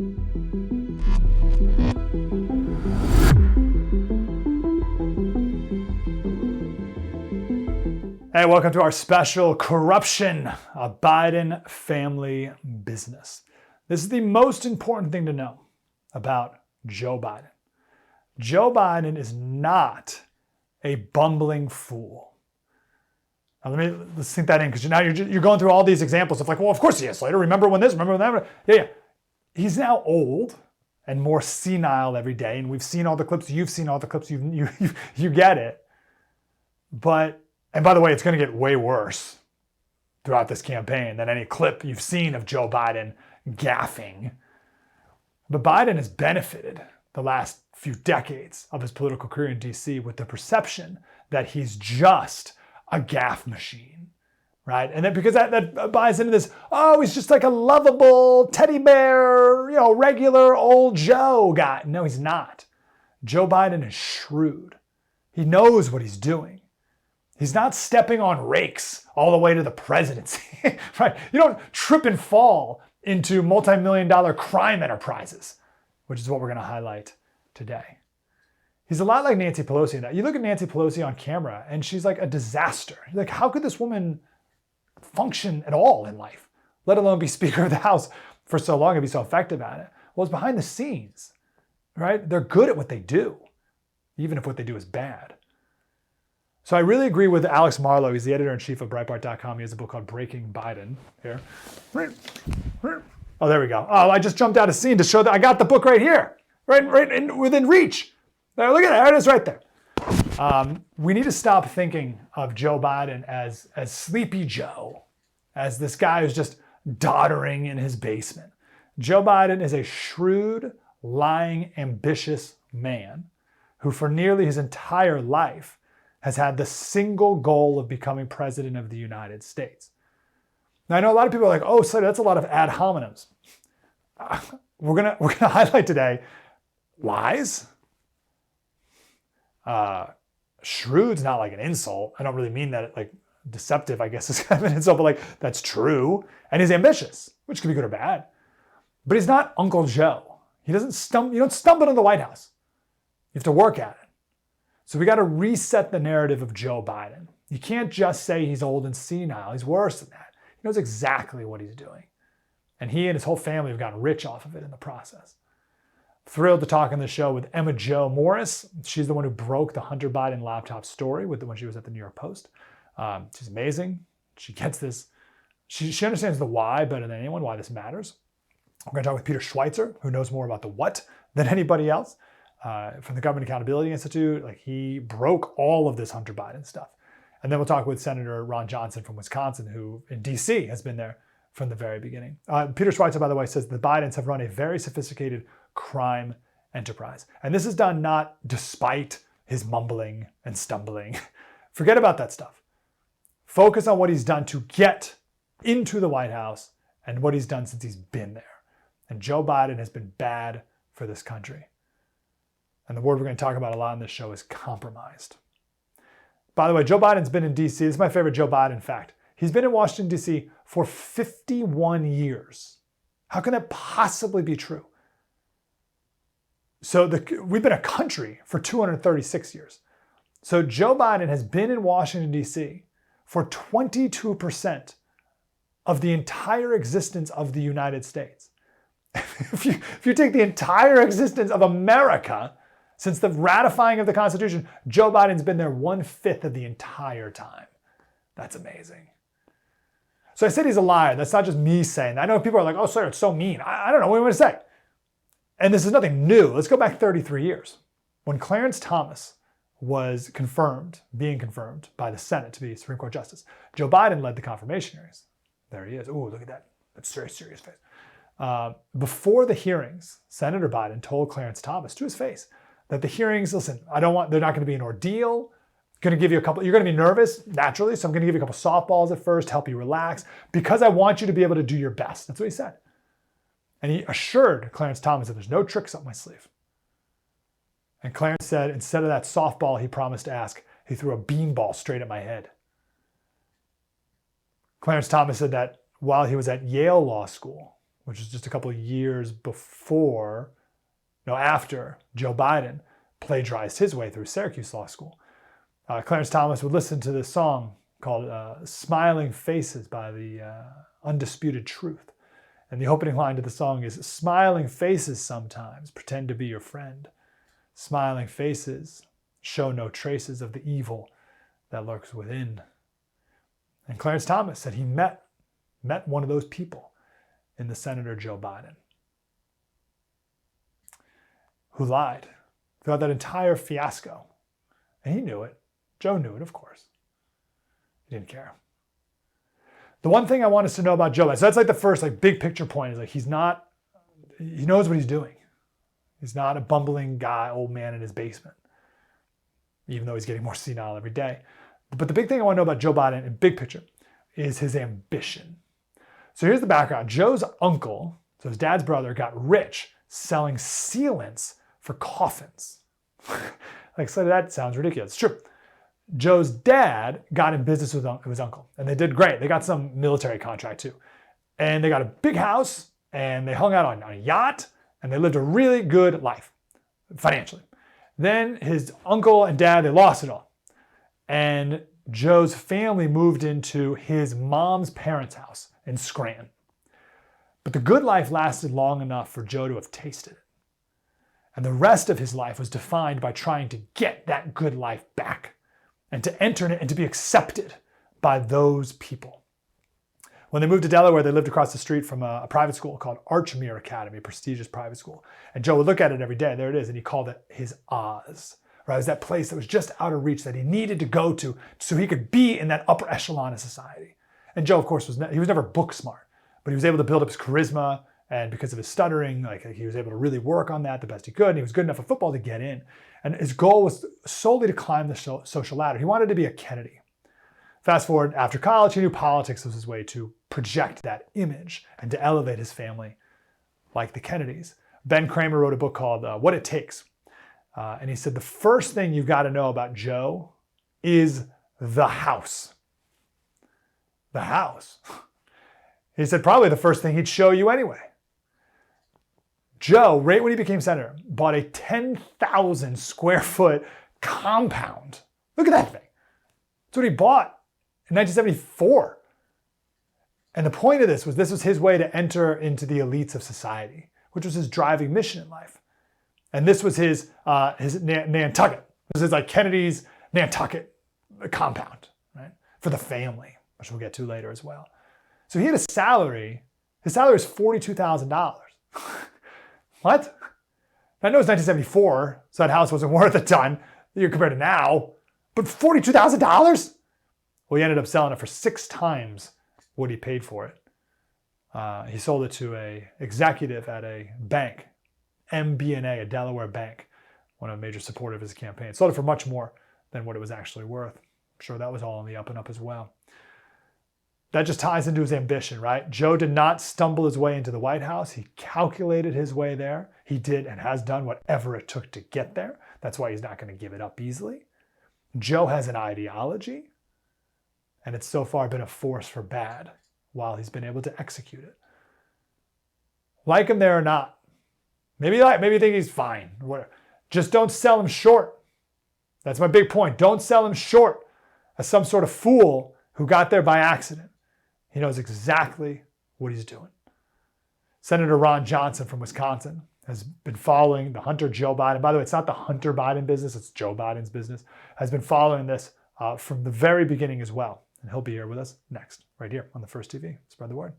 Hey, welcome to our special Corruption, a Biden family business. This is the most important thing to know about Joe Biden. Joe Biden is not a bumbling fool. Now let's think that in, because now you're going through all these examples of like, well, of course he is, Slater. Remember when this, remember when that? Yeah. He's now old and more senile every day, and we've seen all the clips. You've seen all the clips. You get it. And by the way, it's going to get way worse throughout this campaign than any clip you've seen of Joe Biden gaffing. But Biden has benefited the last few decades of his political career in DC with the perception that he's just a gaffe machine, right? And then because that buys into this, oh, he's just like a lovable teddy bear, regular old Joe guy. No, he's not. Joe Biden is shrewd. He knows what he's doing. He's not stepping on rakes all the way to the presidency, right? You don't trip and fall into multi-million-dollar crime enterprises, which is what we're going to highlight today. He's a lot like Nancy Pelosi in that. You look at Nancy Pelosi on camera, and she's like a disaster. You're like, how could this woman function at all in life, let alone be Speaker of the House for so long and be so effective at it? Well, it's behind the scenes, right? They're good at what they do, even if what they do is bad. So I really agree with Alex Marlow. He's the editor-in-chief of Breitbart.com. He has a book called Breaking Biden. Here. Oh, there we go. Oh, I just jumped out of scene to show that I got the book right here, right within reach. There, look at that. There it is right there. We need to stop thinking of Joe Biden as Sleepy Joe, as this guy who's just doddering in his basement. Joe Biden is a shrewd, lying, ambitious man who for nearly his entire life has had the single goal of becoming president of the United States. Now, I know a lot of people are like, oh, Slater, that's a lot of ad hominems. We're gonna highlight today lies. Shrewd's not like an insult. I don't really mean that like deceptive, I guess is kind of an insult, but like that's true. And he's ambitious, which could be good or bad. But he's not Uncle Joe. He doesn't stumble. You don't stumble in the White House. You have to work at it. So we got to reset the narrative of Joe Biden. You can't just say he's old and senile. He's worse than that. He knows exactly what he's doing. And he and his whole family have gotten rich off of it in the process. Thrilled to talk on the show with Emma Jo Morris. She's the one who broke the Hunter Biden laptop story when she was at the New York Post. She's amazing. She gets this. She understands the why better than anyone, why this matters. We're going to talk with Peter Schweizer, who knows more about the what than anybody else. From the Government Accountability Institute, like he broke all of this Hunter Biden stuff. And then we'll talk with Senator Ron Johnson from Wisconsin, who in DC has been there from the very beginning. Peter Schweizer, by the way, says the Bidens have run a very sophisticated crime enterprise. And this is done not despite his mumbling and stumbling. Forget about that stuff. Focus on what he's done to get into the White House and what he's done since he's been there. And Joe Biden has been bad for this country. And the word we're going to talk about a lot on this show is compromised. By the way, Joe Biden's been in DC. This is my favorite Joe Biden fact. He's been in Washington, D.C. for 51 years. How can that possibly be true? So we've been a country for 236 years. So Joe Biden has been in Washington, D.C. for 22% of the entire existence of the United States. If you take the entire existence of America, since the ratifying of the Constitution, Joe Biden's been there 1/5 of the entire time. That's amazing. So I said he's a liar. That's not just me saying that. I know people are like, oh, sir, it's so mean. I don't know what you want to say. And this is nothing new. Let's go back 33 years. When Clarence Thomas was being confirmed by the Senate to be Supreme Court Justice, Joe Biden led the confirmation hearings. There he is. Ooh, look at that. That's a very serious face. Before the hearings, Senator Biden told Clarence Thomas to his face that the hearings, listen, they're not going to be an ordeal. Going to give you a couple, you're going to be nervous naturally, so I'm going to give you a couple softballs at first, help you relax, because I want you to be able to do your best. That's what he said. And he assured Clarence Thomas that there's no tricks up my sleeve. And Clarence said, instead of that softball he promised to ask, he threw a beanball straight at my head. Clarence Thomas said that while he was at Yale Law School, which was just a couple of years after Joe Biden plagiarized his way through Syracuse Law School. Clarence Thomas would listen to this song called Smiling Faces by the Undisputed Truth. And the opening line to the song is, smiling faces sometimes pretend to be your friend. Smiling faces show no traces of the evil that lurks within. And Clarence Thomas said he met one of those people in the Senator Joe Biden, who lied throughout that entire fiasco. And he knew it. Joe knew it, of course. He didn't care. The one thing I want us to know about Joe Biden, so that's like the first big picture point, is he knows what he's doing. He's not a bumbling guy, old man in his basement, even though he's getting more senile every day. But the big thing I want to know about Joe Biden in big picture is his ambition. So here's the background. Joe's uncle, so his dad's brother, got rich selling sealants for coffins. So that sounds ridiculous. It's true. Joe's dad got in business with his uncle, and they did great. They got some military contract too. And they got a big house, and they hung out on a yacht, and they lived a really good life financially. Then his uncle and dad, they lost it all. And Joe's family moved into his mom's parents' house in Scranton. But the good life lasted long enough for Joe to have tasted it. And the rest of his life was defined by trying to get that good life back and to enter in it and to be accepted by those people. When they moved to Delaware, they lived across the street from a private school called Archmere Academy, a prestigious private school. And Joe would look at it every day. There it is. And he called it his Oz. Right? It was that place that was just out of reach that he needed to go to so he could be in that upper echelon of society. And Joe, of course, he was never book smart, but he was able to build up his charisma. And because of his stuttering, he was able to really work on that the best he could. And he was good enough at football to get in. And his goal was solely to climb the social ladder. He wanted to be a Kennedy. Fast forward, after college, he knew politics was his way to project that image and to elevate his family like the Kennedys. Ben Kramer wrote a book called What It Takes. And he said, the first thing you've got to know about Joe is the house. The house. He said probably the first thing he'd show you anyway. Joe, right when he became senator, bought a 10,000 square foot compound. Look at that thing. That's what he bought in 1974. And the point of this was his way to enter into the elites of society, which was his driving mission in life. And this was his Nantucket. This is Kennedy's Nantucket compound, right? For the family, which we'll get to later as well. So he had a salary. His salary was $42,000. What? I know it's 1974, so that house wasn't worth a ton compared to now, but $42,000? Well, he ended up selling it for 6 times what he paid for it. He sold it to an executive at a bank, MBNA, a Delaware bank, one of the major supporters of his campaign. Sold it for much more than what it was actually worth. I'm sure that was all on the up and up as well. That just ties into his ambition, right? Joe did not stumble his way into the White House. He calculated his way there. He did and has done whatever it took to get there. That's why he's not going to give it up easily. Joe has an ideology, and it's so far been a force for bad while he's been able to execute it. Like him there or not, maybe you think he's fine, or whatever. Just don't sell him short. That's my big point. Don't sell him short as some sort of fool who got there by accident. He knows exactly what he's doing. Senator Ron Johnson from Wisconsin has been following the Hunter Joe Biden. By the way, it's not the Hunter Biden business, it's Joe Biden's business. Has been following this from the very beginning as well. And he'll be here with us next, right here on the First TV. Spread the word.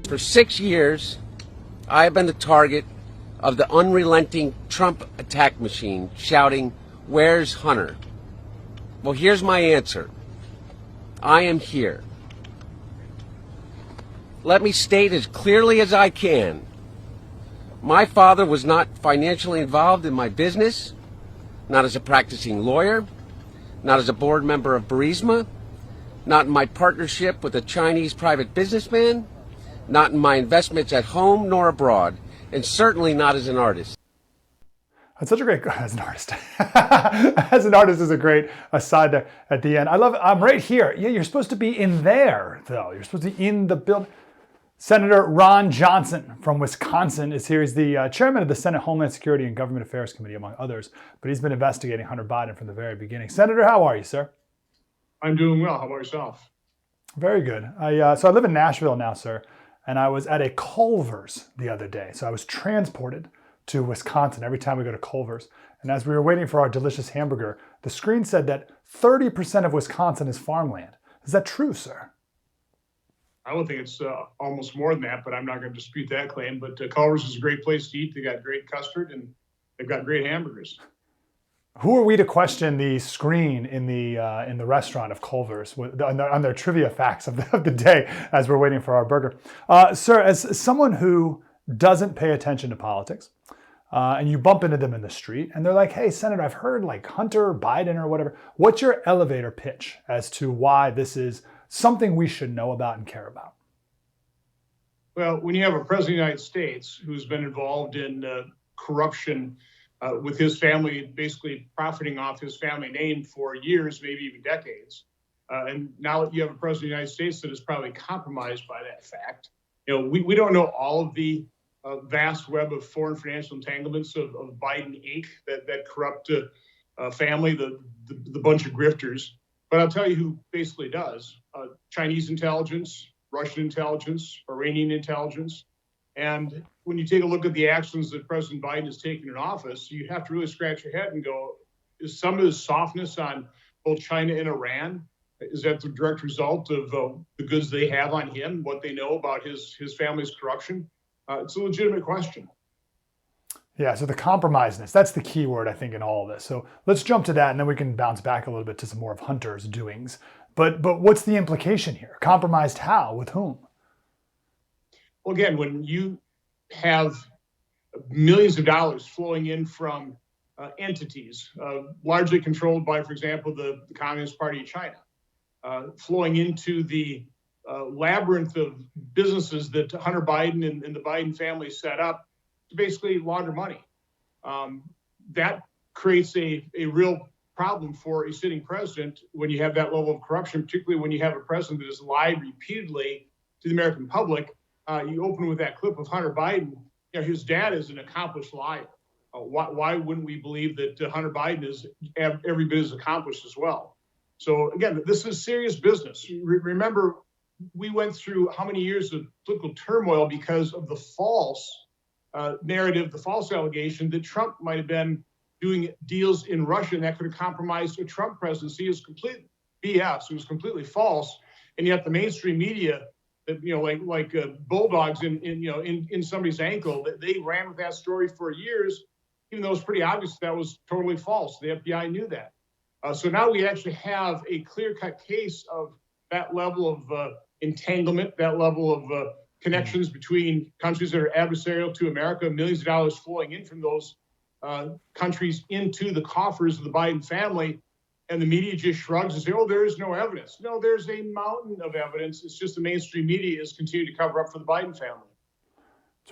For 6 years, I have been the target of the unrelenting Trump attack machine, shouting, "Where's Hunter?" Well, here's my answer. I am here. Let me state as clearly as I can. My father was not financially involved in my business, not as a practicing lawyer, not as a board member of Burisma, not in my partnership with a Chinese private businessman, not in my investments at home nor abroad, and certainly not as an artist. That's such a great, as an artist. As an artist is a great aside there at the end. I love it. I'm right here. Yeah, you're supposed to be in there, though. You're supposed to be in the building. Senator Ron Johnson from Wisconsin is here. He's the chairman of the Senate Homeland Security and Government Affairs Committee, among others, but he's been investigating Hunter Biden from the very beginning. Senator, how are you, sir? I'm doing well. How about yourself? Very good. So I live in Nashville now, sir, and I was at a Culver's the other day. So I was transported to Wisconsin every time we go to Culver's. And as we were waiting for our delicious hamburger, the screen said that 30% of Wisconsin is farmland. Is that true, sir? I would think it's almost more than that, but I'm not going to dispute that claim. But Culver's is a great place to eat. They got great custard and they've got great hamburgers. Who are we to question the screen in the restaurant of Culver's on their trivia facts of the day as we're waiting for our burger? Sir, as someone who doesn't pay attention to politics, and you bump into them in the street, and they're like, hey, Senator, I've heard like Hunter Biden or whatever. What's your elevator pitch as to why this is something we should know about and care about? Well, when you have a president of the United States who's been involved in corruption with his family, basically profiting off his family name for years, maybe even decades, and now you have a president of the United States that is probably compromised by that fact. We don't know all of the vast web of foreign financial entanglements of Biden Inc. that corrupt family, the bunch of grifters. But I'll tell you who basically does. Chinese intelligence, Russian intelligence, Iranian intelligence. And when you take a look at the actions that President Biden has taken in office, you have to really scratch your head and go, is some of this softness on both China and Iran, is that the direct result of the goods they have on him, what they know about his family's corruption? It's a legitimate question. Yeah, so the compromisedness, that's the key word, I think, in all of this. So let's jump to that, and then we can bounce back a little bit to some more of Hunter's doings. But what's the implication here? Compromised how? With whom? Well, again, when you have millions of dollars flowing in from entities, largely controlled by, for example, the Communist Party of China, flowing into the labyrinth of businesses that Hunter Biden and the Biden family set up to basically launder money. That creates a real problem for a sitting president when you have that level of corruption, particularly when you have a president that has lied repeatedly to the American public. You open with that clip of Hunter Biden. His dad is an accomplished liar. Why wouldn't we believe that Hunter Biden is every bit as accomplished as well? So again, this is serious business. Remember, we went through how many years of political turmoil because of the false narrative, the false allegation that Trump might have been doing deals in Russia and that could have compromised a Trump presidency. Is complete BS. It was completely false, and yet the mainstream media, like bulldogs in somebody's ankle, they ran with that story for years, even though it's pretty obvious that was totally false. The FBI knew that. So now we actually have a clear-cut case of that level of entanglement, that level of connections between countries that are adversarial to America, millions of dollars flowing in from those countries into the coffers of the Biden family. And the media just shrugs and says, oh, there is no evidence. No, there's a mountain of evidence. It's just the mainstream media is continuing to cover up for the Biden family.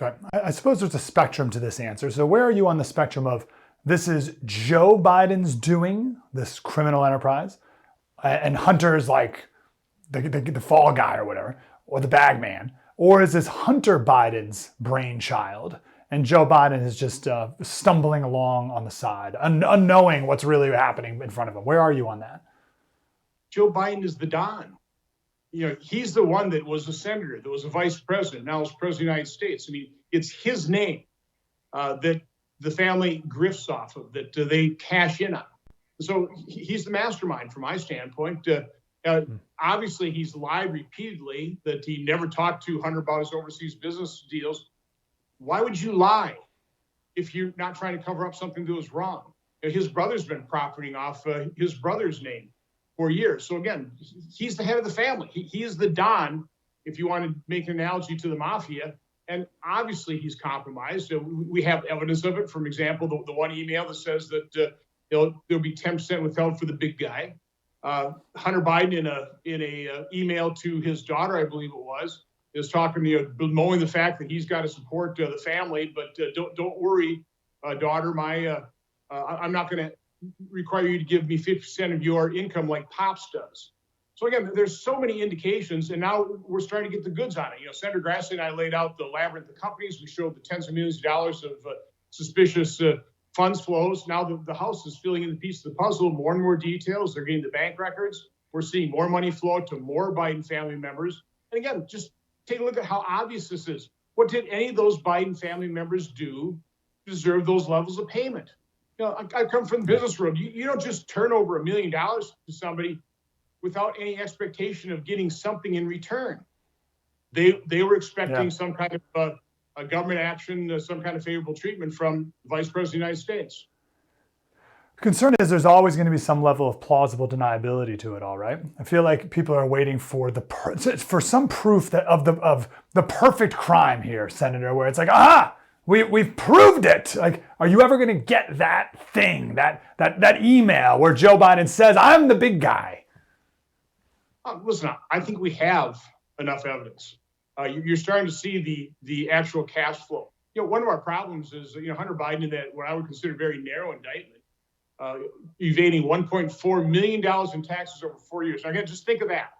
That's right. I suppose there's a spectrum to this answer. So where are you on the spectrum of this is Joe Biden's doing, this criminal enterprise, and Hunter's like the fall guy or whatever, or the bag man? Or is this Hunter Biden's brainchild and Joe Biden is just stumbling along on the side, unknowing what's really happening in front of him? Where are you on that? Joe Biden is the Don. He's the one that was a senator, that was a vice president, now is president of the United States. I mean, it's his name that the family grifts off of, that they cash in on. So he's the mastermind from my standpoint. Obviously, he's lied repeatedly that he never talked to Hunter about his overseas business deals. Why would you lie if you're not trying to cover up something that was wrong? His brother's been profiting off his brother's name for years. So again, he's the head of the family. He is the Don, if you want to make an analogy to the mafia. And obviously he's compromised. We have evidence of it. For example, the one email that says that there'll be 10% withheld for the big guy. Hunter Biden in a email to his daughter, I believe it was, is talking, bemoaning the fact that he's got to support the family, but don't worry, daughter, I'm not going to require you to give me 50% of your income like Pops does. So again, there's so many indications, and now we're starting to get the goods on it. Senator Grassley and I laid out the labyrinth of companies. We showed the tens of millions of dollars of suspicious funds flows. Now the House is filling in the piece of the puzzle, more and more details. They're getting the bank records. We're seeing more money flow to more Biden family members. And again, just take a look at how obvious this is. What did any of those Biden family members do to deserve those levels of payment? I come from the business world. You don't just turn over $1 million to somebody without any expectation of getting something in return. They were expecting some kind of a government action, some kind of favorable treatment from the Vice President of the United States. The concern is there's always going to be some level of plausible deniability to it all, right? I feel like people are waiting for for some proof that of the perfect crime here, Senator, where it's like, we've proved it. Like, are you ever going to get that thing, that email where Joe Biden says, I'm the big guy? Listen, I think we have enough evidence. You're starting to see the actual cash flow. One of our problems is, Hunter Biden in that what I would consider very narrow indictment, evading $1.4 million in taxes over 4 years. Now, again, just think of that.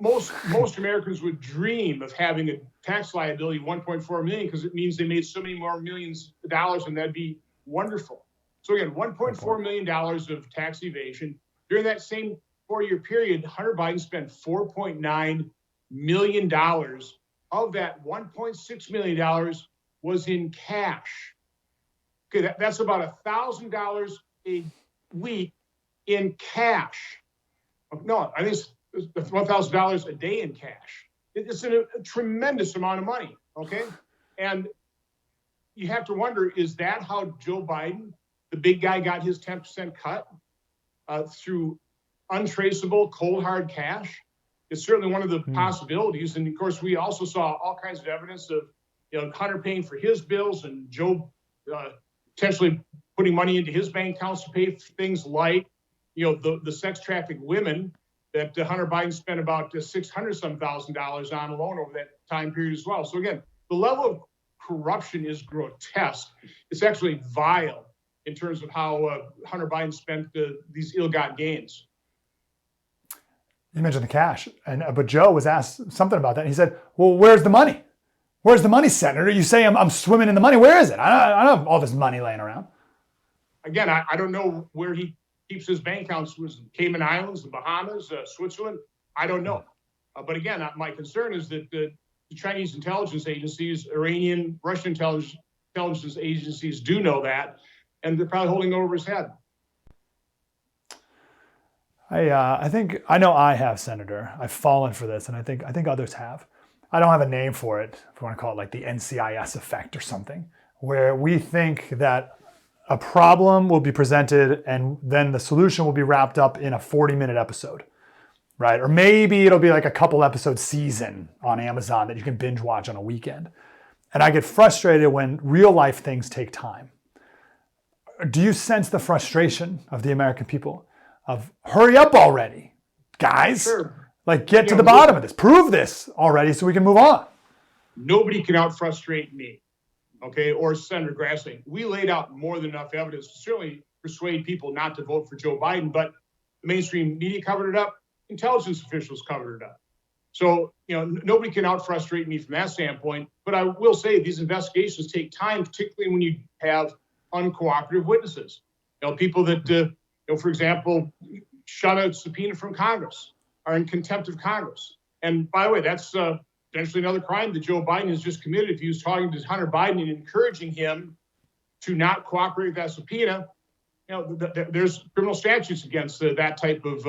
Most Americans would dream of having a tax liability of $1.4 million because it means they made so many more millions of dollars, and that'd be wonderful. So again, $1.4 million of tax evasion. During that same 4-year period, Hunter Biden spent $4.9 million. Of that, $1.6 million was in cash. Okay, that's about $1,000 a week in cash. No, I think it's $1,000 a day in cash. It's a tremendous amount of money, okay? And you have to wonder, is that how Joe Biden, the big guy, got his 10% cut through untraceable, cold, hard cash? It's certainly one of the possibilities. And of course, we also saw all kinds of evidence of Hunter paying for his bills and Joe potentially putting money into his bank accounts to pay for things like, the sex trafficked women that Hunter Biden spent about $600-some thousand on alone over that time period as well. So again, the level of corruption is grotesque. It's actually vile in terms of how Hunter Biden spent these ill-gotten gains. You mentioned the cash, but Joe was asked something about that, and he said, "Well, where's the money? Where's the money, Senator? You say I'm swimming in the money. Where is it? I don't have all this money laying around." Again, I don't know where he keeps his bank accounts. Was Cayman Islands, the Bahamas, Switzerland? I don't know. But again, my concern is that the Chinese intelligence agencies, Iranian, Russian intelligence agencies do know that, and they're probably holding over his head. I think I know I have, Senator. I've fallen for this, and I think others have. I don't have a name for it. If you want to call it like the NCIS effect or something, where we think that a problem will be presented and then the solution will be wrapped up in a 40-minute episode, right? Or maybe it'll be like a couple episode season on Amazon that you can binge watch on a weekend. And I get frustrated when real life things take time. Do you sense the frustration of the American people of hurry up already, guys? Sure. Like get to the bottom of this, prove this already so we can move on. Nobody can out frustrate me. Okay, or Senator Grassley. We laid out more than enough evidence to certainly persuade people not to vote for Joe Biden, but the mainstream media covered it up, intelligence officials covered it up. So, nobody can out frustrate me from that standpoint, but I will say these investigations take time, particularly when you have uncooperative witnesses. People that, for example, shut a subpoena from Congress, are in contempt of Congress. And by the way, that's potentially another crime that Joe Biden has just committed. If he was talking to Hunter Biden and encouraging him to not cooperate with that subpoena, there's criminal statutes against that type of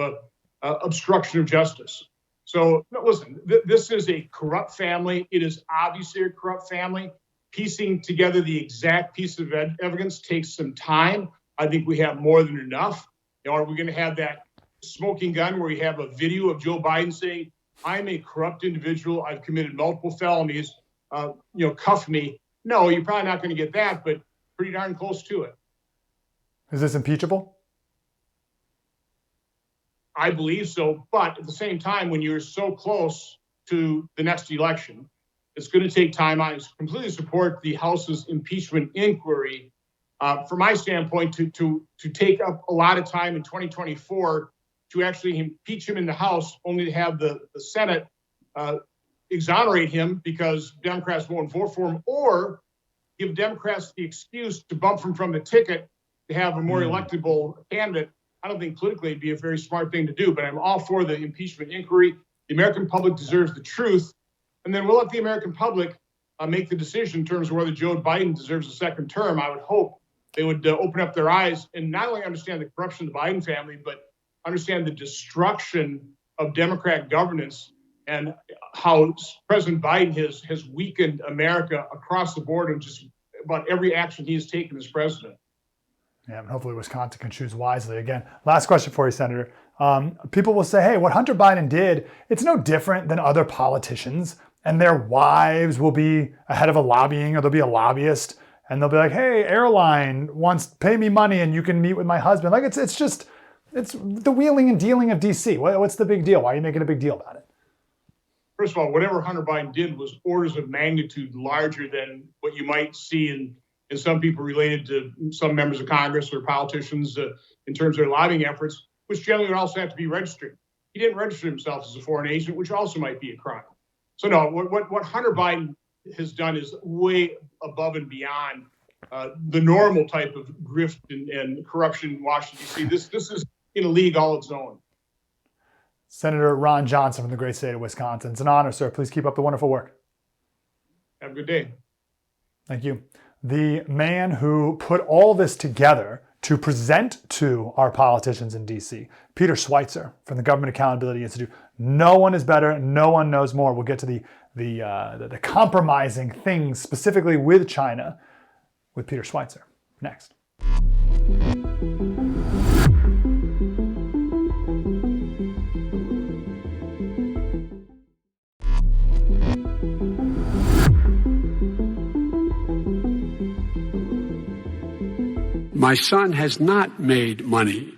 obstruction of justice. So listen, this is a corrupt family. It is obviously a corrupt family. Piecing together the exact piece of evidence takes some time. I think we have more than enough. Are we going to have that smoking gun where you have a video of Joe Biden saying, I'm a corrupt individual, I've committed multiple felonies, cuff me? No, you're probably not going to get that, but pretty darn close to it. Is this impeachable? I believe so. But at the same time, when you're so close to the next election. It's going to take time. I completely support the House's impeachment inquiry. From my standpoint, to take up a lot of time in 2024 to actually impeach him in the House, only to have the Senate exonerate him because Democrats won't vote for him, or give Democrats the excuse to bump him from the ticket to have a more electable candidate. I don't think politically it'd be a very smart thing to do, but I'm all for the impeachment inquiry. The American public deserves the truth. And then we'll let the American public make the decision in terms of whether Joe Biden deserves a second term. I would hope they would open up their eyes and not only understand the corruption of the Biden family, but understand the destruction of Democrat governance and how President Biden has weakened America across the board and just about every action he has taken as president. Yeah, and hopefully Wisconsin can choose wisely. Again, last question for you, Senator. People will say, hey, what Hunter Biden did, it's no different than other politicians, and their wives will be a head of a lobbying, or they'll be a lobbyist, and they'll be like, hey, airline wants to pay me money and you can meet with my husband. Like it's the wheeling and dealing of DC. What's the big deal? Why are you making a big deal about it? First of all, whatever Hunter Biden did was orders of magnitude larger than what you might see in some people related to some members of Congress or politicians in terms of their lobbying efforts, which generally would also have to be registered. He didn't register himself as a foreign agent, which also might be a crime. So no, what Hunter Biden has done is way above and beyond the normal type of grift and corruption in Washington, D.C. This is in a league all its own. Senator Ron Johnson from the great state of Wisconsin. It's an honor, sir. Please keep up the wonderful work. Have a good day. Thank you. The man who put all this together to present to our politicians in D.C., Peter Schweizer from the Government Accountability Institute. No one is better. No one knows more. We'll get to the compromising things specifically with China with Peter Schweizer next. My son has not made money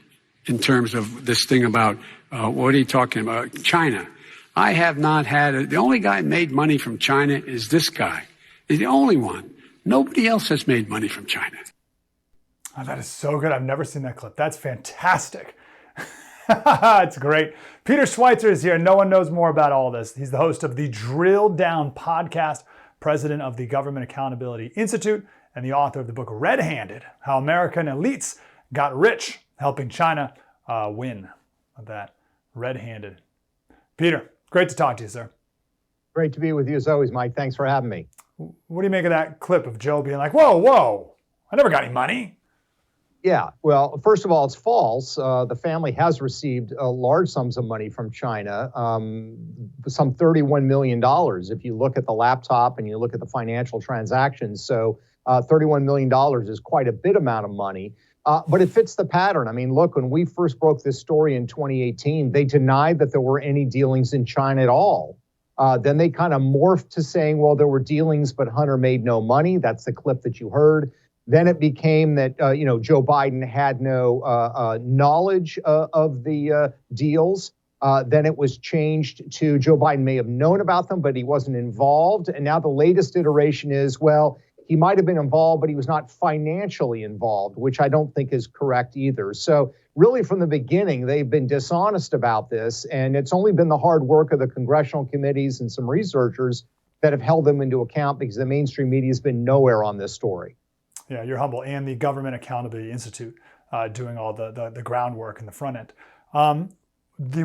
in terms of this thing about, what are you talking about? China. I have not had the only guy made money from China is this guy. He's the only one. Nobody else has made money from China. Oh, that is so good. I've never seen that clip. That's fantastic. It's great. Peter Schweizer is here. No one knows more about all this. He's the host of the Drill Down podcast, president of the Government Accountability Institute, and the author of the book Red-Handed, How American Elites Got Rich, Helping China Win. That red-handed. Peter, great to talk to you, sir. Great to be with you as always, Mike. Thanks for having me. What do you make of that clip of Joe being like, whoa, I never got any money? Yeah, well, first of all, it's false. The family has received large sums of money from China, some $31 million if you look at the laptop and you look at the financial transactions. So $31 million is quite a bit amount of money, but it fits the pattern. I mean, look, when we first broke this story in 2018, they denied that there were any dealings in China at all. Then they kind of morphed to saying, well, there were dealings, but Hunter made no money. That's the clip that you heard. Then it became that, Joe Biden had no knowledge of the deals. Then it was changed to Joe Biden may have known about them, but he wasn't involved. And now the latest iteration is, well, he might have been involved, but he was not financially involved, which I don't think is correct either. So really from the beginning, they've been dishonest about this. And it's only been the hard work of the congressional committees and some researchers that have held them into account because the mainstream media has been nowhere on this story. Yeah, you're humble. And the Government Accountability Institute doing all the groundwork in the front end.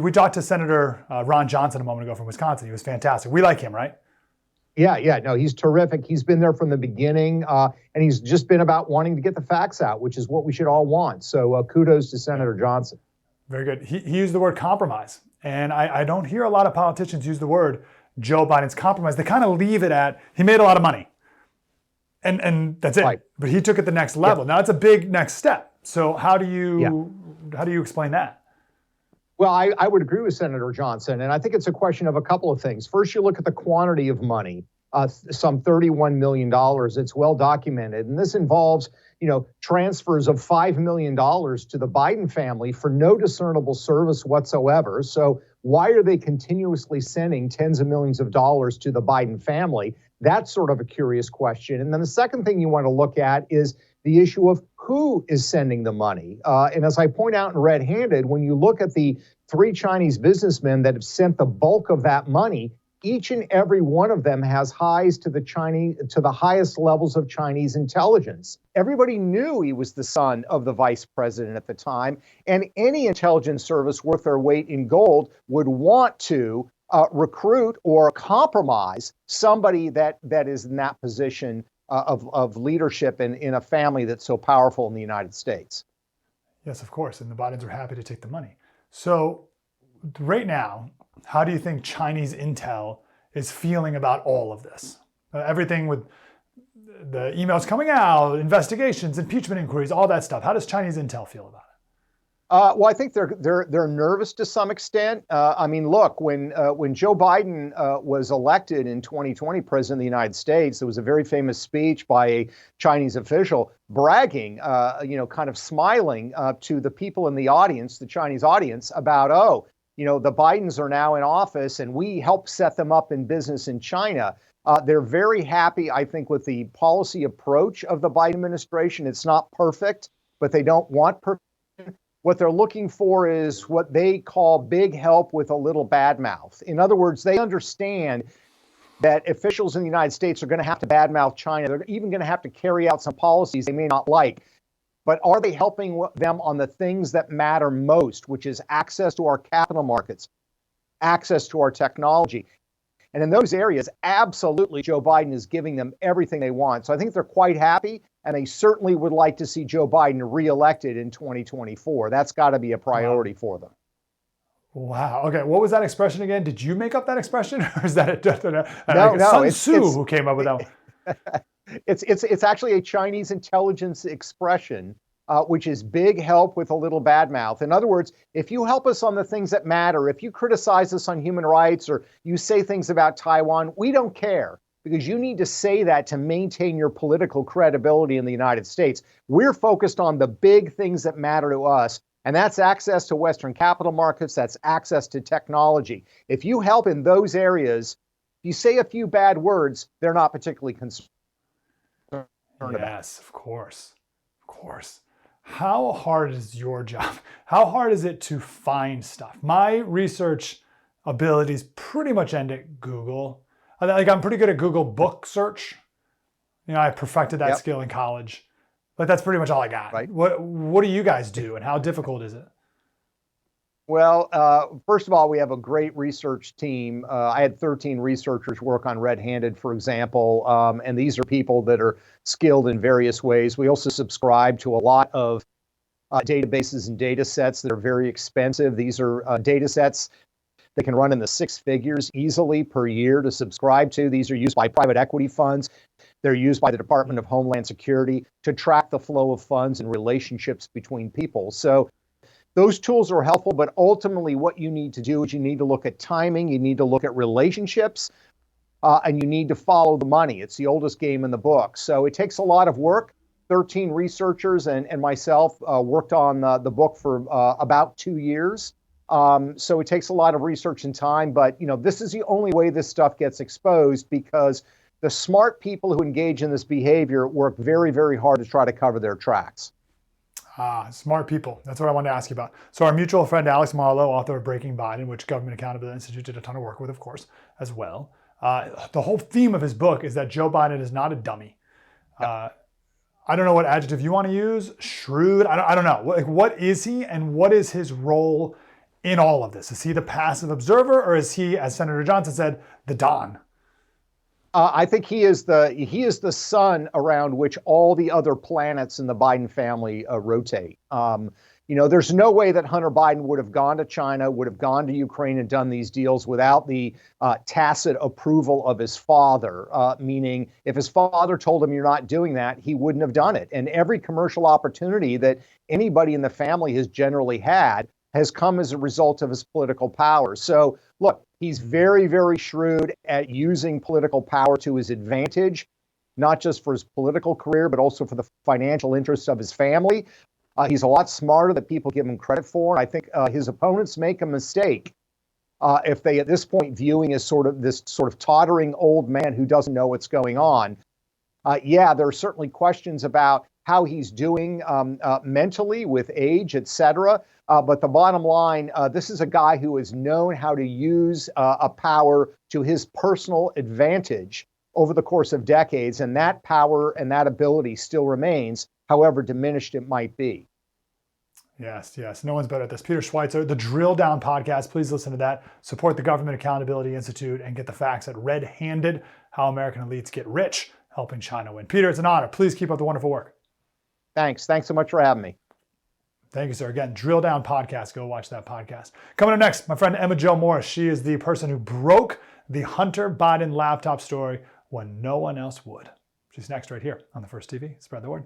We talked to Senator Ron Johnson a moment ago from Wisconsin. He was fantastic. We like him, right? Yeah, no, he's terrific. He's been there from the beginning, and he's just been about wanting to get the facts out, which is what we should all want. So kudos to Senator Johnson. Very good. He used the word compromise, and I don't hear a lot of politicians use the word Joe Biden's compromise. They kind of leave it at, he made a lot of money, and that's it. Right. But he took it the next level. Yeah. Now it's a big next step. So how do you explain that? Well, I would agree with Senator Johnson, and I think it's a question of a couple of things. First, you look at the quantity of money. some $31 million. It's well documented. And this involves, transfers of $5 million to the Biden family for no discernible service whatsoever. So why are they continuously sending tens of millions of dollars to the Biden family? That's sort of a curious question. And then the second thing you want to look at is the issue of who is sending the money. And as I point out in Red Handed, when you look at the 3 Chinese businessmen that have sent the bulk of that money, each and every one of them has ties to the highest levels of Chinese intelligence. Everybody knew he was the son of the vice president at the time, and any intelligence service worth their weight in gold would want to recruit or compromise somebody that is in that position of leadership in a family that's so powerful in the United States. Yes, of course, and the Bidens are happy to take the money. So right now, how do you think Chinese intel is feeling about all of this? Everything with the emails coming out, investigations, impeachment inquiries, all that stuff. How does Chinese intel feel about it? Well, I think they're nervous to some extent. I mean, look, when Joe Biden was elected in 2020 president of the United States, there was a very famous speech by a Chinese official bragging, kind of smiling to the people in the audience, the Chinese audience, about, the Bidens are now in office and we helped set them up in business in China. They're very happy, I think, with the policy approach of the Biden administration. It's not perfect, but they don't want perfect. What they're looking for is what they call big help with a little bad mouth. In other words, they understand that officials in the United States are going to have to badmouth China. They're even going to have to carry out some policies they may not like. But are they helping them on the things that matter most, which is access to our capital markets, access to our technology? And in those areas, absolutely, Joe Biden is giving them everything they want. So I think they're quite happy, and they certainly would like to see Joe Biden reelected in 2024. That's got to be a priority for them. Wow. Okay. What was that expression again? Did you make up that expression, or is that No, Sun Tzu who came up with that one? It's actually a Chinese intelligence expression, which is big help with a little bad mouth. In other words, if you help us on the things that matter, if you criticize us on human rights or you say things about Taiwan, we don't care, because you need to say that to maintain your political credibility in the United States. We're focused on the big things that matter to us, and that's access to Western capital markets, that's access to technology. If you help in those areas, you say a few bad words, they're not particularly concerned. Yes, of course. Of course. How hard is your job? How hard is it to find stuff? My research abilities pretty much end at Google. I'm pretty good at Google book search. I perfected that skill in college, but that's pretty much all I got. Right. What do you guys do, and how difficult is it? Well, first of all, we have a great research team. I had 13 researchers work on Red Handed, for example, and these are people that are skilled in various ways. We also subscribe to a lot of databases and data sets that are very expensive. These are data sets that can run in the 6 figures easily per year to subscribe to. These are used by private equity funds. They're used by the Department of Homeland Security to track the flow of funds and relationships between people. So those tools are helpful, but ultimately what you need to do is you need to look at timing, you need to look at relationships, and you need to follow the money. It's the oldest game in the book. So it takes a lot of work. 13 researchers and myself worked on the book for about 2 years. So it takes a lot of research and time, but this is the only way this stuff gets exposed, because the smart people who engage in this behavior work very, very hard to try to cover their tracks. Smart people. That's what I wanted to ask you about. So our mutual friend, Alex Marlow, author of Breaking Biden, which Government Accountability Institute did a ton of work with, of course, as well. The whole theme of his book is that Joe Biden is not a dummy. I don't know what adjective you want to use. Shrewd. I don't know. What is he, and what is his role in all of this? Is he the passive observer, or is he, as Senator Johnson said, the Don? I think he is the sun around which all the other planets in the Biden family rotate. There's no way that Hunter Biden would have gone to China, would have gone to Ukraine and done these deals without the tacit approval of his father, meaning if his father told him you're not doing that, he wouldn't have done it. And every commercial opportunity that anybody in the family has generally had has come as a result of his political power. So look, He's very, very shrewd at using political power to his advantage, not just for his political career, but also for the financial interests of his family. He's a lot smarter than people give him credit for. And I think his opponents make a mistake if they, at this point, viewing as this sort of tottering old man who doesn't know what's going on. Yeah, there are certainly questions about how he's doing mentally with age, et cetera. But the bottom line, this is a guy who has known how to use a power to his personal advantage over the course of decades. And that power and that ability still remains, however diminished it might be. Yes, yes. No one's better at this. Peter Schweizer, the Drill Down podcast. Please listen to that. Support the Government Accountability Institute and get the facts at Red Handed, How American Elites Get Rich, Helping China Win. Peter, it's an honor. Please keep up the wonderful work. Thanks. Thanks so much for having me. Thank you, sir. Again, Drill Down podcast. Go watch that podcast. Coming up next, my friend Emma Jo Morris. She is the person who broke the Hunter Biden laptop story when no one else would. She's next right here on The First TV. Spread the word.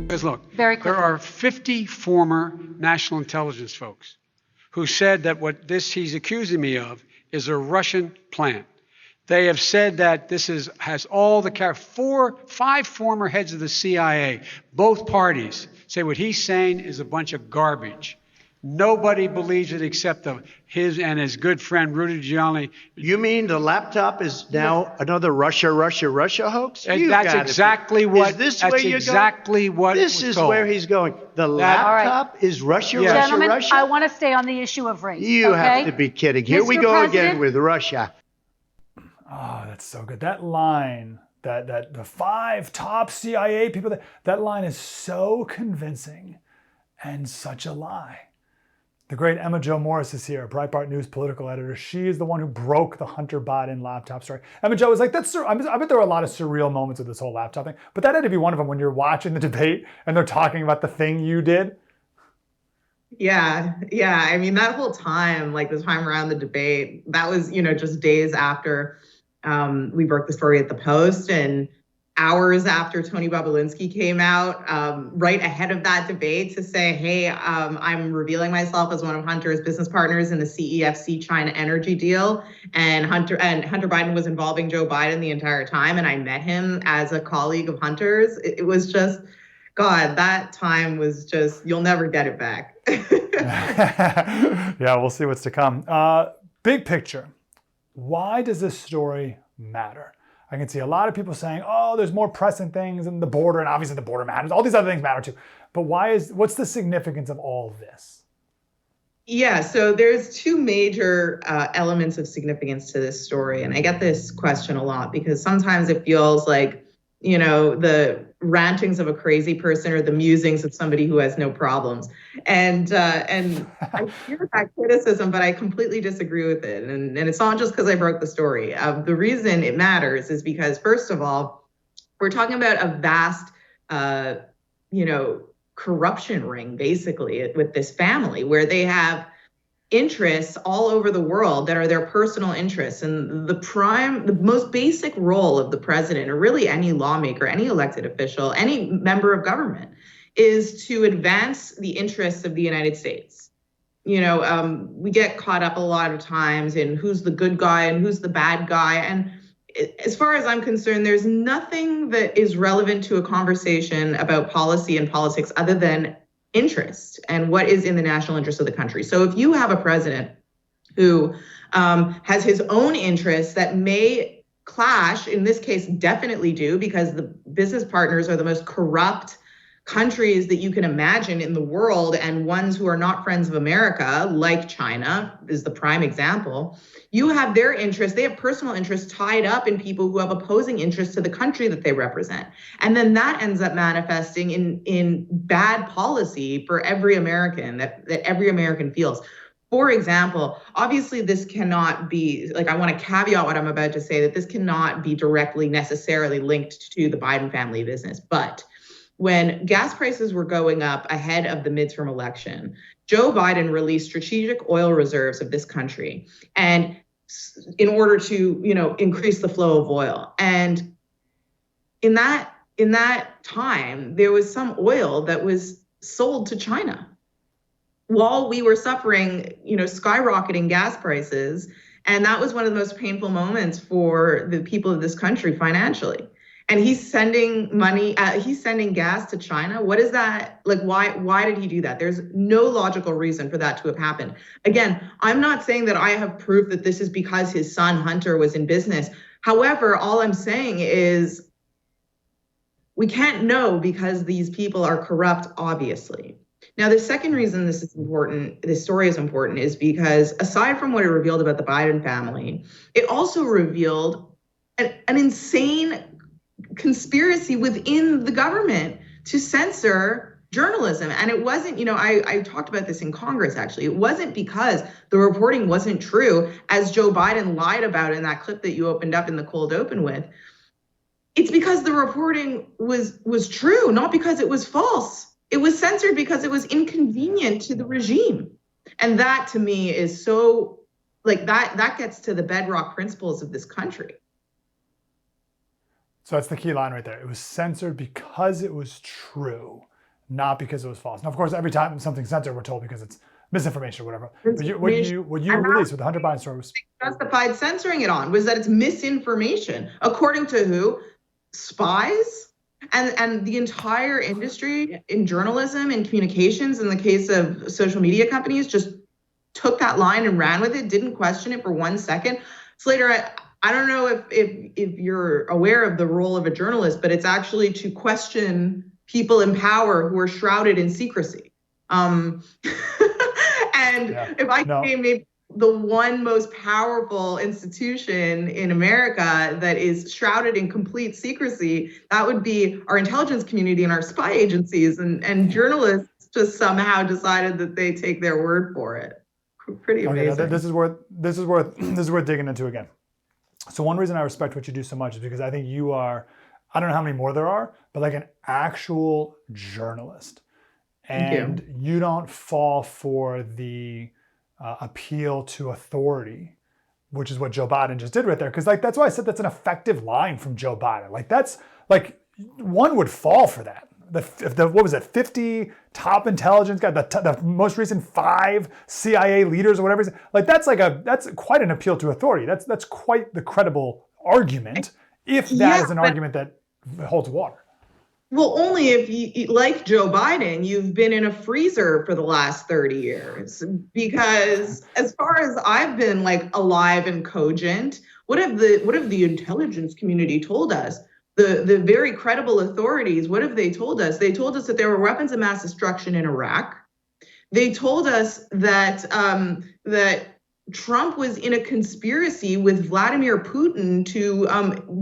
Because look, Very quickly. there are 50 former national intelligence folks who said that what he's accusing me of is a Russian plant. They have said that this has all the five former heads of the CIA, both parties, say what he's saying is a bunch of garbage. Nobody believes it except his and his good friend Rudy Giuliani. You mean the laptop is now another Russia hoax? And that's exactly what. Is this that's where you're exactly going? what. This was is told. where he's going. The laptop is Russia, Yeah. Gentlemen, Russia. I want to stay on the issue of race. You okay? have to be kidding. Here we Mr. go President? again with Russia. Oh, that's so good. That line, that the five top CIA people, that line is so convincing and such a lie. The great Emma Jo Morris is here, Breitbart News political editor. She is the one who broke the Hunter Biden laptop story. Emma Jo was like, I bet there were a lot of surreal moments with this whole laptop thing, but that had to be one of them when you're watching the debate and they're talking about the thing you did. Yeah. I mean, that whole time, like the time around the debate, that was, just days after we broke the story at the Post and hours after Tony Bobulinski came out, right ahead of that debate to say, hey, I'm revealing myself as one of Hunter's business partners in the CEFC China energy deal. And Hunter Biden was involving Joe Biden the entire time. And I met him as a colleague of Hunter's. It was just, God, that time was just, you'll never get it back. Yeah, we'll see what's to come. Big picture, why does this story matter? I can see a lot of people saying, oh, there's more pressing things in the border, and obviously the border matters. All these other things matter too. But what's the significance of all of this? Yeah, so there's two major elements of significance to this story. And I get this question a lot because sometimes it feels like, the rantings of a crazy person or the musings of somebody who has no problems. And I hear that criticism, but I completely disagree with it. And it's not just because I broke the story. The reason it matters is because, first of all, we're talking about a vast, corruption ring, basically, with this family where they have interests all over the world that are their personal interests. And the most basic role of the president, or really any lawmaker, any elected official, any member of government, is to advance the interests of the United States. We get caught up a lot of times in who's the good guy and who's the bad guy. And as far as I'm concerned, there's nothing that is relevant to a conversation about policy and politics other than interest and what is in the national interest of the country. So if you have a president who has his own interests that may clash, in this case, definitely do, because the business partners are the most corrupt countries that you can imagine in the world, and ones who are not friends of America, like China is the prime example. You have their interests, they have personal interests tied up in people who have opposing interests to the country that they represent. And then that ends up manifesting in bad policy for every American that every American feels. For example, obviously this cannot be, I want to caveat what I'm about to say, that this cannot be directly necessarily linked to the Biden family business. But when gas prices were going up ahead of the midterm election, Joe Biden released strategic oil reserves of this country. And in order to, increase the flow of oil. And in that time, there was some oil that was sold to China while we were suffering, skyrocketing gas prices. And that was one of the most painful moments for the people of this country financially. And he's sending money, he's sending gas to China. What is that? Like, why did he do that? There's no logical reason for that to have happened. Again, I'm not saying that I have proof that this is because his son Hunter was in business. However, all I'm saying is we can't know because these people are corrupt, obviously. Now, the second reason this story is important, is because aside from what it revealed about the Biden family, it also revealed an insane conspiracy within the government to censor journalism. And it wasn't, I talked about this in Congress, actually. It wasn't because the reporting wasn't true, as Joe Biden lied about in that clip that you opened up in the cold open with. It's because the reporting was true, not because it was false. It was censored because it was inconvenient to the regime. And that, to me, is so, that gets to the bedrock principles of this country. So that's the key line right there. It was censored because it was true, not because it was false. Now, of course, every time something's censored, we're told because it's misinformation or whatever. But what you released with the Hunter Biden story was justified censoring it on was that it's misinformation, according to who? Spies and the entire industry in journalism and communications, in the case of social media companies, just took that line and ran with it, didn't question it for 1 second. Slater, I don't know if you're aware of the role of a journalist, but it's actually to question people in power who are shrouded in secrecy. If I could name maybe the one most powerful institution in America that is shrouded in complete secrecy, that would be our intelligence community and our spy agencies, and journalists just somehow decided that they take their word for it. Pretty amazing. Okay, this is worth digging into again. So one reason I respect what you do so much is because I think you are, I don't know how many more there are, but like an actual journalist. And you don't fall for the appeal to authority, which is what Joe Biden just did right there. Because that's why I said that's an effective line from Joe Biden. One would fall for that. What was it, 50 top intelligence guys, the most recent 5 CIA leaders or whatever. That's quite an appeal to authority. That's quite the credible argument, if that is an argument that holds water. Well, only if you, like Joe Biden, you've been in a freezer for the last 30 years. Because as far as I've been alive and cogent, what have the intelligence community told us? The very credible authorities, what have they told us? They told us that there were weapons of mass destruction in Iraq. They told us that that Trump was in a conspiracy with Vladimir Putin to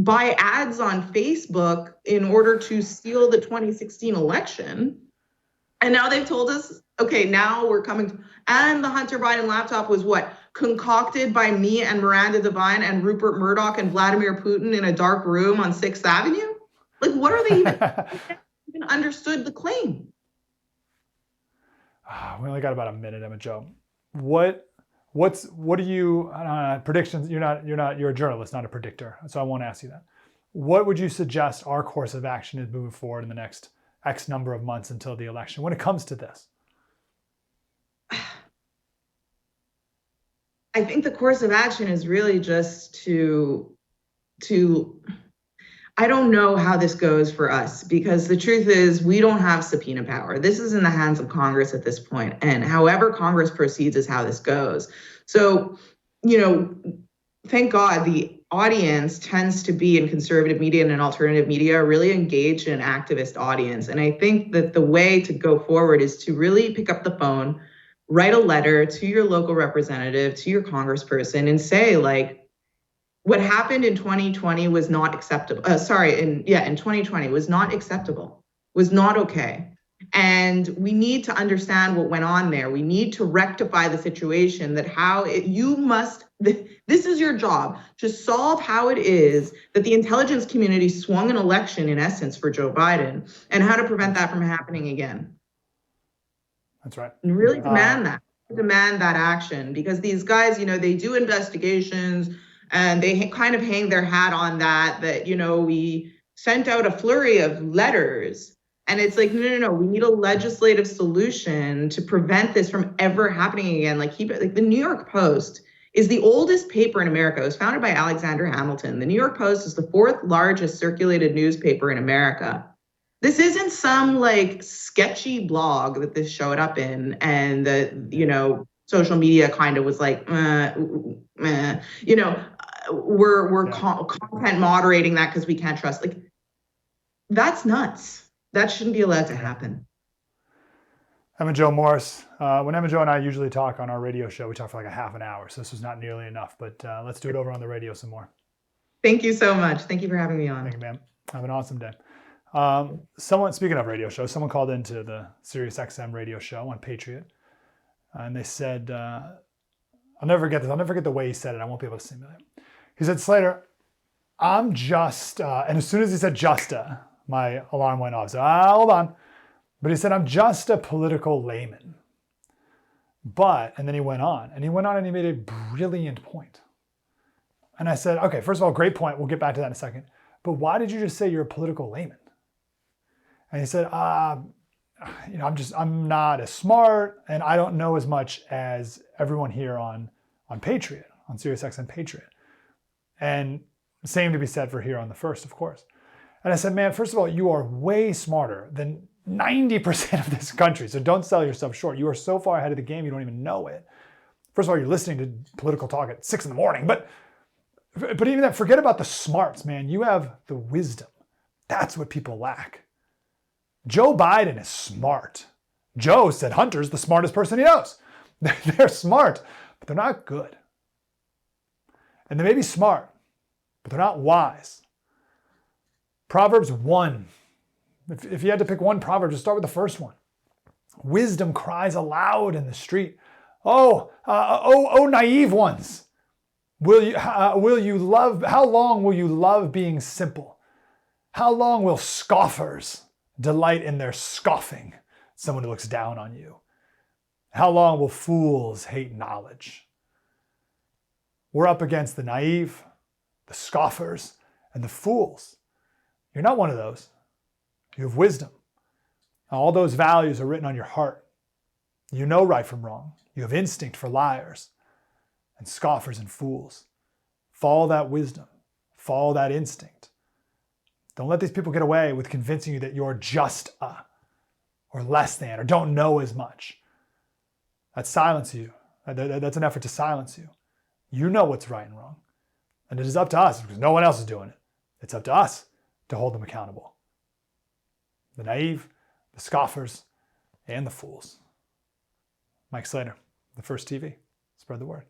buy ads on Facebook in order to steal the 2016 election. And now they've told us, okay, now we're coming. And the Hunter Biden laptop was what? Concocted by me and Miranda Devine and Rupert Murdoch and Vladimir Putin in a dark room on 6th Avenue? What are they even understood the claim? We only got about a minute, Emma Joe. What do you, predictions, you're a journalist, not a predictor. So I won't ask you that. What would you suggest our course of action is moving forward in the next X number of months until the election when it comes to this? I think the course of action is really just to I don't know how this goes for us, because the truth is we don't have subpoena power. This is in the hands of Congress at this point, and however Congress proceeds is how this goes. So, thank God the audience tends to be in conservative media and alternative media really engaged in an activist audience. And I think that the way to go forward is to really pick up the phone, write a letter to your local representative, to your congressperson, and say, what happened in 2020 was not acceptable. In 2020 was not acceptable, was not okay. And we need to understand what went on there. We need to rectify the situation, this is your job, to solve how it is that the intelligence community swung an election, in essence, for Joe Biden, and how to prevent that from happening again. That's right. And really demand that. demand that action, because these guys, they do investigations and they kind of hang their hat on that, we sent out a flurry of letters. And it's like, no, we need a legislative solution to prevent this from ever happening again. Like the New York Post is the oldest paper in America. It was founded by Alexander Hamilton. The New York Post is the 4th largest circulated newspaper in America. This isn't some like sketchy blog that this showed up in, and the social media kind of was like, we're content moderating that because we can't trust. Like, that's nuts. That shouldn't be allowed to happen. Emma Jo Morris. When Emma Jo and I usually talk on our radio show, we talk for like a half an hour, so this was not nearly enough, but let's do it over on the radio some more. Thank you so much. Thank you for having me on. Thank you, ma'am. Have an awesome day. Speaking of radio shows, someone called into the Sirius XM radio show on Patriot, and they said, I'll never forget this. I'll never forget the way he said it. I won't be able to simulate it. He said, Slater, I'm just, and as soon as he said justa, my alarm went off. So hold on. But he said, I'm just a political layman. And then he went on and he made a brilliant point. And I said, okay, first of all, great point. We'll get back to that in a second. But why did you just say you're a political layman? And he said, I'm not as smart and I don't know as much as everyone here on Patriot, on SiriusXM Patriot. And same to be said for here on the First, of course. And I said, man, first of all, you are way smarter than 90% of this country. So don't sell yourself short. You are so far ahead of the game, you don't even know it. First of all, you're listening to political talk at 6 a.m. But even that, forget about the smarts, man. You have the wisdom. That's what people lack. Joe Biden is smart. Joe said Hunter's the smartest person he knows. They're smart, but they're not good. And they may be smart, but they're not wise. Proverbs 1. If you had to pick one proverb, just start with the first one. Wisdom cries aloud in the street. Oh, naive ones. How long will you love being simple? How long will scoffers delight in their scoffing, someone who looks down on you? How long will fools hate knowledge? We're up against the naive, the scoffers, and the fools. You're not one of those. You have wisdom. All those values are written on your heart. You know right from wrong. You have instinct for liars and scoffers and fools. Follow that wisdom. Follow that instinct. Don't let these people get away with convincing you that you're just or less than, or don't know as much. That silences you. That's an effort to silence you. You know what's right and wrong. And it is up to us, because no one else is doing it. It's up to us to hold them accountable. The naive, the scoffers, and the fools. Mike Slater, The First TV. Spread the word.